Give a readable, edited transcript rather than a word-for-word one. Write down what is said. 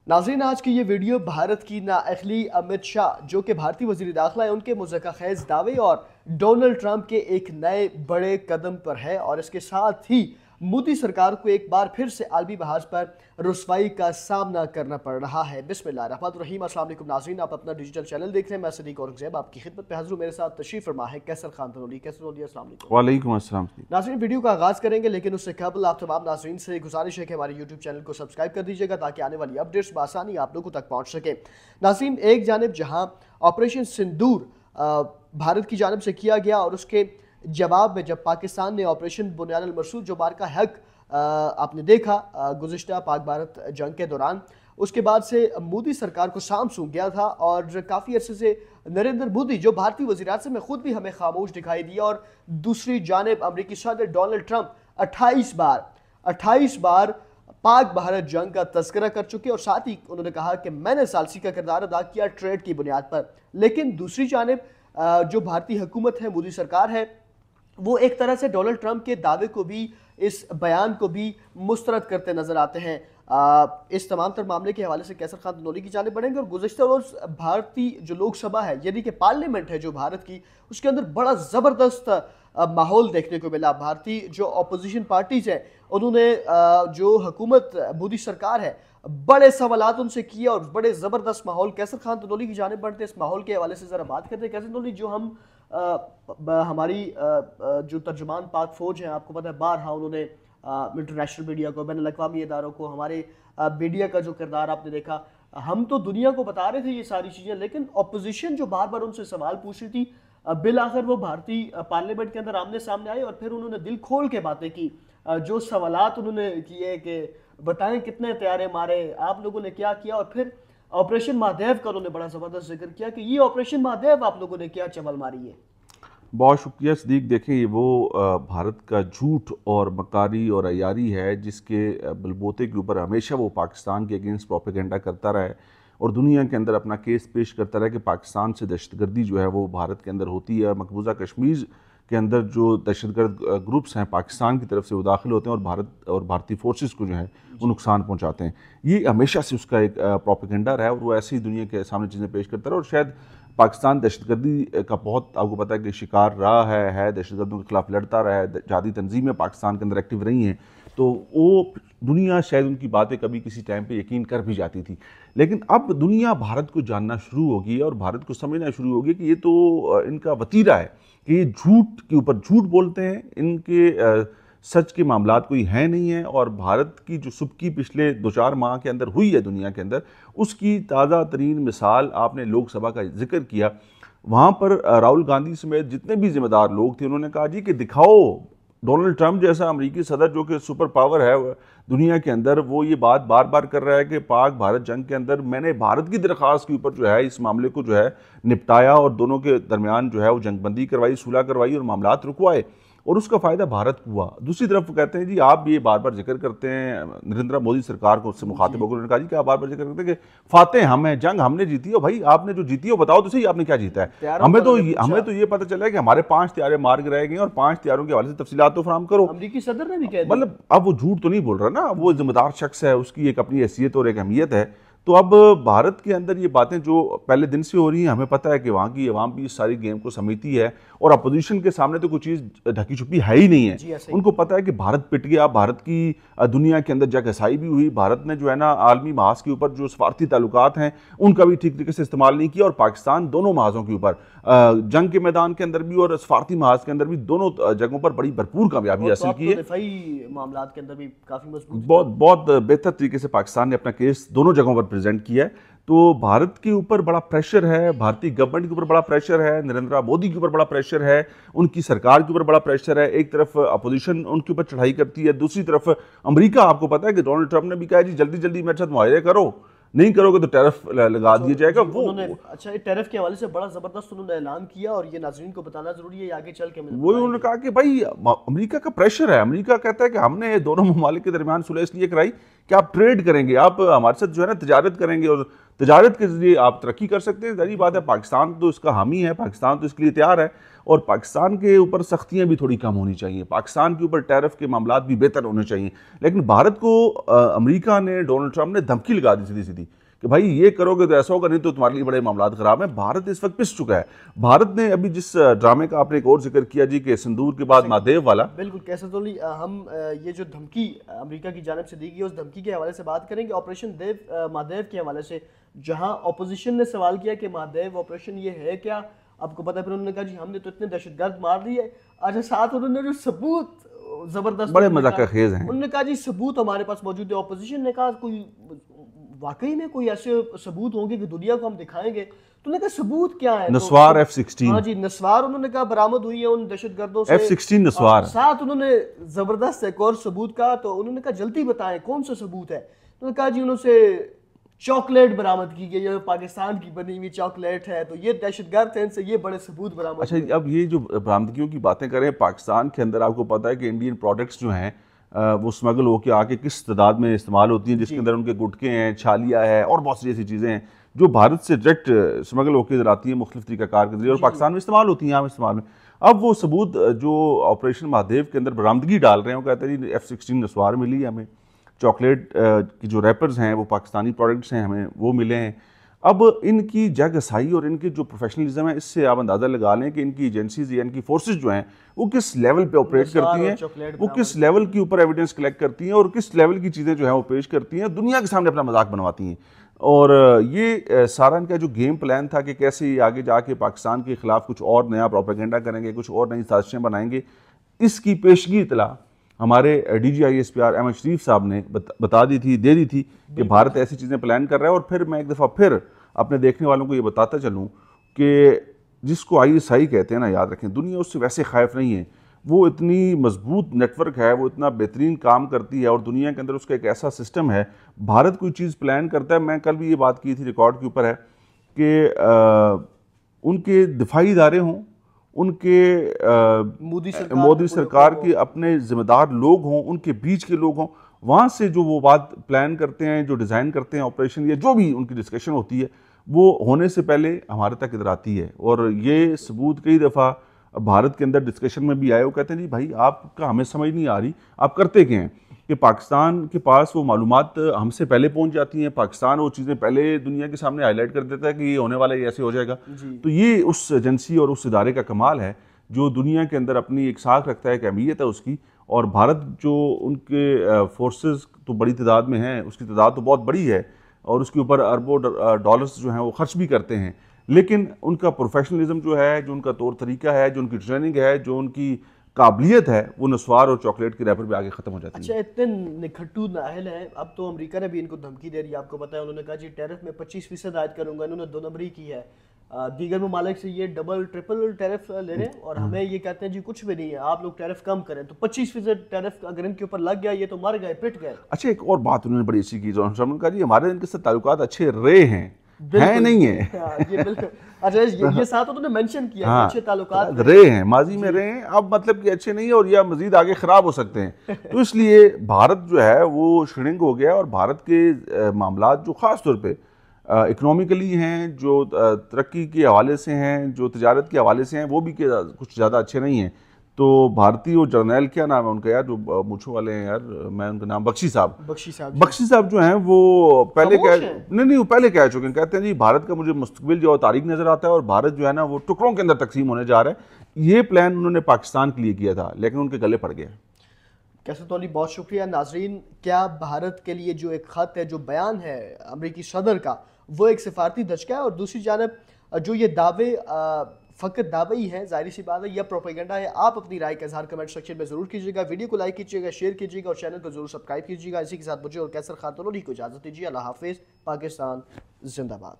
नाज़रीन, आज की ये वीडियो भारत की नाअहली अमित शाह जो कि भारतीय वज़ीर दाखिला है उनके मुज़क्का ख़ेज़ दावे और डोनाल्ड ट्रंप के एक नए बड़े कदम पर है और इसके साथ ही मोदी सरकार को एक बार फिर से आलमी बहार पर रुसवाई का सामना करना पड़ रहा है। बिस्मिल्लाहिर्रहमानिर्रहीम। अस्सलाम वालेकुम नाज़रीन, आप अपना डिजिटल चैनल देख रहे हैं। मैं सदीक औरंगज़ेब आपकी खिदमत पे हाज़िर हूं। मेरे साथ तशरीफ़ फरमा है कैसर खान तनोली। कैसर तनोली, अस्सलाम वालेकुम। वालेकुम अस्सलाम। नाज़रीन, वीडियो का आगाज़ करेंगे लेकिन उससे कबल आप तमाम नाज़रीन से गुजारिश है कि हमारे यूट्यूब चैनल को सब्सक्राइब कर दीजिएगा ताकि आने वाली अपडेट्स बआसानी आप लोगों तक पहुँच सके। नाज़रीन, एक जानिब जहाँ ऑपरेशन सिंदूर भारत की जानिब से किया गया और उसके जवाब में जब पाकिस्तान ने ऑपरेशन बुनियाद अल मरसूद जो बार का हक आपने देखा गुज़िश्ता पाक भारत जंग के दौरान, उसके बाद से मोदी सरकार को साम सूंघ गया था और काफ़ी अरसे से नरेंद्र मोदी जो भारतीय वज़ीर-ए-आज़म में खुद भी हमें खामोश दिखाई दिया और दूसरी जानिब अमरीकी सदर डोनाल्ड ट्रंप 28 बार पाक भारत जंग का तज़किरा कर चुके और साथ ही उन्होंने कहा कि मैंने सालसी का किरदार अदा किया ट्रेड की बुनियाद पर। लेकिन दूसरी जानिब जो भारतीय हुकूमत है, मोदी सरकार है, वो एक तरह से डोनाल्ड ट्रंप के दावे को भी, इस बयान को भी मुस्तरद करते नजर आते हैं। इस तमाम तर मामले के हवाले से कैसर खान तनोली की जानिब बढ़ेंगे और गुज़िश्ता रोज़ भारतीय जो लोकसभा है यानी कि पार्लियामेंट है जो भारत की, उसके अंदर बड़ा ज़बरदस्त माहौल देखने को मिला। भारतीय जो अपोजिशन पार्टीज हैं उन्होंने जो हुकूमत मोदी सरकार है बड़े सवालात उनसे किए और बड़े ज़बरदस्त माहौल। कैसर खान तनोली की जानिब बढ़ते इस माहौल के हवाले से ज़रा बात करते हैं। कैसर तनोली, जो हम हमारी जो तर्जुमान पाक फ़ौज हैं, आपको पता है बारहा उन्होंने इंटरनेशनल मीडिया को, बैन अल-अक़वामी इदारों को, हमारे मीडिया का जो किरदार आपने देखा, हम तो दुनिया को बता रहे थे ये सारी चीज़ें, लेकिन अपोजिशन जो बार बार उनसे सवाल पूछ रही थी, बिल आखिर वो भारतीय पार्लियामेंट के अंदर आमने सामने आए और फिर उन्होंने दिल खोल के बातें की। जो सवालात उन्होंने किए कि बताएं कितने तैयारे मारे, आप लोगों ने क्या किया, और फिर ऑपरेशन महादेव का उन्होंने बड़ा ज़बरदस्त जिक्र किया कि ये ऑपरेशन महादेव आप लोगों ने क्या चवल मारी है। बहुत शुक्रिया सदीक। देखें, वो भारत का झूठ और मकारी और अयारी है जिसके बलबोते के ऊपर हमेशा वो पाकिस्तान के अगेंस्ट प्रोपेगेंडा करता रहा है और दुनिया के अंदर अपना केस पेश करता रहा कि पाकिस्तान से दहशतगर्दी जो है वो भारत के अंदर होती है। मकबूजा कश्मीर के अंदर जो दहशतगर्द ग्रुप्स हैं पाकिस्तान की तरफ से वो दाखिल होते हैं और भारत और भारतीय फोर्सेस को जो है वो नुकसान पहुंचाते हैं। ये हमेशा से उसका एक प्रोपेगेंडा रहा है और वो ऐसे ही दुनिया के सामने चीज़ें पेश करता रहा और शायद पाकिस्तान दहशतगर्दी का बहुत, आपको पता है कि शिकार रहा है दहशतगर्दों के खिलाफ लड़ता रहा है, जिहादी तंजीमें पाकिस्तान के अंदर एक्टिव रही हैं, तो वो दुनिया शायद उनकी बातें कभी किसी टाइम पे यकीन कर भी जाती थी। लेकिन अब दुनिया भारत को जानना शुरू होगी और भारत को समझना शुरू होगी कि ये तो इनका वतीरा है कि ये झूठ के ऊपर झूठ बोलते हैं, इनके सच के मामलात कोई है नहीं है और भारत की जो सुबकी पिछले 2-4 माह के अंदर हुई है दुनिया के अंदर, उसकी ताज़ा तरीन मिसाल आपने लोकसभा का जिक्र किया। वहाँ पर राहुल गांधी समेत जितने भी जिम्मेदार लोग थे उन्होंने कहा जी कि दिखाओ डोनाल्ड ट्रंप जैसा अमेरिकी सदर जो कि सुपर पावर है दुनिया के अंदर, वो ये बात बार बार कर रहा है कि पाक भारत जंग के अंदर मैंने भारत की दरख्वास्त के ऊपर जो है इस मामले को जो है निपटाया और दोनों के दरमियान जो है वो जंगबंदी करवाई, सुलह करवाई और मामलात रुकवाए और उसका फ़ायदा भारत को हुआ। दूसरी तरफ कहते हैं जी आप ये बार बार जिक्र करते हैं, नरेंद्र मोदी सरकार को उससे मुखातिब होकर उन्होंने कहा जी कि आप बार बार जिक्र करते हैं कि फातेह हम हैं, जंग हमने जीती है। भाई आपने जो जीती हो बताओ तो सही, आपने क्या जीता है? हमें तो ये पता चला है कि हमारे 5 तैयारे मार गिराए गए और 5 तैयारों के हवाले से तफसीलात तो फराहम करो। अमेरिकी सदर ने भी कह दिया। मतलब अब वो झूठ तो नहीं बोल रहा ना, वो जिम्मेदार शख्स है, उसकी एक अपनी हैसियत और एक अहमियत है। तो अब भारत के अंदर ये बातें जो पहले दिन से हो रही हैं, हमें पता है कि वहाँ की अवाम भी इस सारी गेम को समेटती है और अपोजिशन के सामने तो कोई चीज़ ढकी छुपी है ही नहीं है। उनको पता है कि भारत पिट गया, भारत की दुनिया के अंदर जगहसाई भी हुई, भारत ने जो है ना आलमी महाज के ऊपर जो सफारती ताल्लुकात हैं उनका भी ठीक तरीके से इस्तेमाल नहीं किया और पाकिस्तान दोनों महाजों के ऊपर जंग के मैदान के अंदर भी और सफारती महाज के अंदर भी दोनों जगहों पर बड़ी भरपूर कामयाबी हासिल की है। मामलात के अंदर भी काफ़ी मजबूत, बहुत बेहतर तरीके से पाकिस्तान ने अपना केस दोनों जगहों पर प्रेजेंट किया है। तो भारत के ऊपर बड़ा प्रेशर है, भारतीय गवर्नमेंट के ऊपर बड़ा प्रेशर है, नरेंद्र मोदी के ऊपर बड़ा प्रेशर है, उनकी सरकार के ऊपर बड़ा प्रेशर है। एक तरफ अपोजिशन उनके ऊपर चढ़ाई करती है, दूसरी तरफ अमेरिका, आपको पता है कि डोनाल्ड ट्रंप ने भी कहा जी जल्दी जल्दी मेरे साथ मुआहदे करो, नहीं करोगे तो टैरिफ लगा दिया जाएगा। वो अच्छा, ये टैरिफ के हवाले से बड़ा जबरदस्त उन्होंने ऐलान किया और ये नाज़रीन को बताना जरूरी है, आगे चल के वो उन्होंने कहा कि भाई अमेरिका का प्रेशर है। अमेरिका कहता है कि हमने दोनों ममालिक के दरमियान सुलह इसलिए कराई कि आप ट्रेड करेंगे, आप हमारे साथ जो है ना तजारत करेंगे और तजारत के जरिए आप तरक्की कर सकते हैं। जरूरी बात है, पाकिस्तान तो इसका हामी है, पाकिस्तान तो इसके लिए तैयार है اور پاکستان کے اوپر سختیاں بھی تھوڑی کم ہونی چاہیے، پاکستان کے اوپر ٹیرف کے معاملات بھی بہتر ہونے چاہیے. لیکن بھارت کو امریکہ نے، ڈونلڈ ٹرمپ نے دھمکی لگا دی سیدھی سیدھی کہ بھائی یہ کرو گے تو ایسا ہوگا، نہیں تو تمہارے لیے بڑے معاملات خراب ہیں. بھارت اس وقت پس چکا ہے. بھارت نے ابھی جس ڈرامے کا آپ نے ایک اور ذکر کیا جی کہ سندور کے بعد مہادیو والا، بالکل کیسے تو ہم یہ جو دھمکی امریکہ کی جانب سے دی گئی اس دھمکی کے حوالے سے بات کریں گے. آپریشن مہادیو کے حوالے سے جہاں اپوزیشن نے سوال کیا کہ مہادیو آپریشن یہ ہے کیا، آپ کو پتہ ہے، پھر انہوں نے کہا جی ہم نے تو اتنے دہشت گرد مار دیے. اچھا ساتھ انہوں نے جو ثبوت زبردست بڑے مذاق خیز ہیں، انہوں نے کہا جی ثبوت ہمارے پاس موجود ہے. اپوزیشن نے کہا کوئی واقعی میں کوئی ایسے ثبوت ہوں گے کہ دنیا کو ہم دکھائیں گے؟ تو انہوں نے کہا ثبوت کیا ہے؟ نسوار F-16، ہاں جی نسوار انہوں نے کہا برآمد ہوئی ہے ان دہشت گردوں سے، F-16 نسوار. ساتھ انہوں نے زبردست ایک اور ثبوت کہا، تو انہوں نے کہا جلدی بتائیں کون سا ثبوت ہے. انہوں نے کہا جی انہوں سے چاکلیٹ برآمد کی گئی ہے، پاکستان کی بنی ہوئی چاکلیٹ ہے، تو یہ دہشت گرد ہیں، ان سے یہ بڑے ثبوت برآمد. اچھا اب یہ جو برآمدگیوں کی باتیں کریں، پاکستان کے اندر آپ کو پتہ ہے کہ انڈین پروڈکٹس جو ہیں وہ اسمگل ہو کے آ کے کس تعداد میں استعمال ہوتی ہیں، جس کے اندر ان کے گٹکے ہیں، چھالیاں ہے اور بہت سی ایسی چیزیں ہیں جو بھارت سے ڈائریکٹ اسمگل ہو کے ادھر آتی ہیں مختلف طریقہ کار کے ذریعے اور پاکستان میں استعمال ہوتی ہیں، عام استعمال میں. اب وہ ثبوت جو آپریشن مہادیو کے اندر برآمدگی ڈال رہے ہیں، وہ کہتے ہیں جی F-16 نسوار ملی ہے ہمیں، چاکلیٹ کی جو ریپرز ہیں وہ پاکستانی پروڈکٹس ہیں ہمیں وہ ملے ہیں. اب ان کی جگہسائی اور ان کی جو پروفیشنلزم ہے، اس سے آپ اندازہ لگا لیں کہ ان کی ایجنسیز یا ان کی فورسز جو ہیں وہ کس لیول پہ آپریٹ کرتی ہیں، وہ کس لیول کے اوپر ایویڈنس کلیکٹ کرتی ہیں اور کس لیول کی چیزیں جو ہیں وہ پیش کرتی ہیں، دنیا کے سامنے اپنا مذاق بنواتی ہیں. اور یہ سارا ان کا جو گیم پلان تھا کہ کیسے یہ آگے جا کے پاکستان کے خلاف کچھ اور نیا پروپیگنڈا کریں گے، کچھ اور نئی سازشیں بنائیں گے، اس کی پیشگی اطلاع ہمارے DGISPR احمد شریف صاحب نے بتا دی تھی، دے دی تھی کہ بھارت ایسی چیزیں پلان کر رہا ہے. اور پھر میں ایک دفعہ پھر اپنے دیکھنے والوں کو یہ بتاتا چلوں کہ جس کو ISI کہتے ہیں نا، یاد رکھیں دنیا اس سے ویسے خائف نہیں ہے، وہ اتنی مضبوط نیٹ ورک ہے، وہ اتنا بہترین کام کرتی ہے اور دنیا کے اندر اس کا ایک ایسا سسٹم ہے. بھارت کوئی چیز پلان کرتا ہے، میں کل بھی یہ بات کی تھی، ریکارڈ کے اوپر ہے کہ ان کے دفاعی ادارے ہوں، ان کے مودی سرکار کے اپنے ذمہ دار لوگ ہوں، ان کے بیچ کے لوگ ہوں، وہاں سے جو وہ بات پلان کرتے ہیں، جو ڈیزائن کرتے ہیں آپریشن یا جو بھی ان کی ڈسکشن ہوتی ہے، وہ ہونے سے پہلے ہمارے تک ادھر آتی ہے. اور یہ ثبوت کئی دفعہ بھارت کے اندر ڈسکشن میں بھی آئے، وہ کہتے ہیں جی بھائی آپ کا ہمیں سمجھ نہیں آ رہی، آپ کرتے کیا ہیں کہ پاکستان کے پاس وہ معلومات ہم سے پہلے پہنچ جاتی ہیں، پاکستان وہ چیزیں پہلے دنیا کے سامنے ہائی لائٹ کر دیتا ہے کہ یہ ہونے والا ہے، یہ ایسے ہو جائے گا. تو یہ اس ایجنسی اور اس ادارے کا کمال ہے جو دنیا کے اندر اپنی ایک ساکھ رکھتا ہے، ایک اہمیت ہے اس کی. اور بھارت جو ان کے فورسز تو بڑی تعداد میں ہیں، اس کی تعداد تو بہت بڑی ہے اور اس کے اوپر اربوں ڈالرز جو ہیں وہ خرچ بھی کرتے ہیں، لیکن ان کا پروفیشنلزم جو ہے، جو ان کا طور طریقہ ہے، جو ان کی ٹریننگ ہے، جو ان کی قابلیت ہے، وہ نسوار اور چاکلیٹ کے ریپر پہ آگے ختم ہو جاتی ہے. اچھا اتنے نکھٹو نااہل ہیں. اب تو امریکہ نے بھی ان کو دھمکی دے دی، آپ کو پتہ ہے، انہوں نے کہا جی ٹیرف میں 25% عائد کروں گا. انہوں نے 2 نمبری کی ہے، دیگر ممالک سے یہ ڈبل ٹرپل ٹیرف لے رہے ہیں اور ہمیں یہ کہتے ہیں جی کچھ بھی نہیں ہے، آپ لوگ ٹیرف کم کریں. تو 25% ٹیرف اگر ان کے اوپر لگ گیا، یہ تو مر گئے، پٹ گئے. اچھا ایک اور بات انہوں نے بڑی اچھی کی، جو انہوں نے کہا جی ہمارے ان کے ساتھ تعلقات اچھے رہے ہیں، نہیں ہیں. یہ بالکل اچھا یہ ساتھ انہوں نے مینشن کیا کہ اچھے تعلقات رہے ہیں، ماضی میں رہے ہیں، اب مطلب کہ اچھے نہیں ہیں اور یا مزید آگے خراب ہو سکتے ہیں. تو اس لیے بھارت جو ہے وہ شرنک ہو گیا اور بھارت کے معاملات جو خاص طور پہ اکنومیکلی ہیں، جو ترقی کے حوالے سے ہیں، جو تجارت کے حوالے سے ہیں، وہ بھی کچھ زیادہ اچھے نہیں ہیں. تو بھارتی وہ جرنیل کیا نام ہے ان کا یار، جو مونچھوں والے ہیں یار، میں ان کا نام بخشی صاحب جو ہیں، وہ پہلے نہیں وہ پہلے کہہ چکے ہیں، کہتے ہیں جی بھارت کا مجھے مستقبل جو تاریخ نظر آتا ہے اور بھارت جو ہے نا وہ ٹکڑوں کے اندر تقسیم ہونے جا رہا ہے. یہ پلان انہوں نے پاکستان کے لیے کیا تھا لیکن ان کے گلے پڑ گیا. کیسے تو علی بہت شکریہ. ناظرین، کیا بھارت کے لیے جو ایک خط ہے، جو بیان ہے امریکی صدر کا، وہ ایک سفارتی دھچکا ہے؟ اور دوسری جانب جو یہ دعوے فقط دعوے ہی ہیں، ظاہری سی بات ہے، یا پروپیگنڈا ہے؟ آپ اپنی رائے کا اظہار کمنٹ سیکشن میں ضرور کیجیے گا. ویڈیو کو لائک کیجیے گا، شیئر کیجیے گا اور چینل کو ضرور سبسکرائب کیجیے گا. اسی کے ساتھ مجھے اور کیسر خاتون علی کو اجازت دیجیے. اللہ حافظ. پاکستان زندہ باد.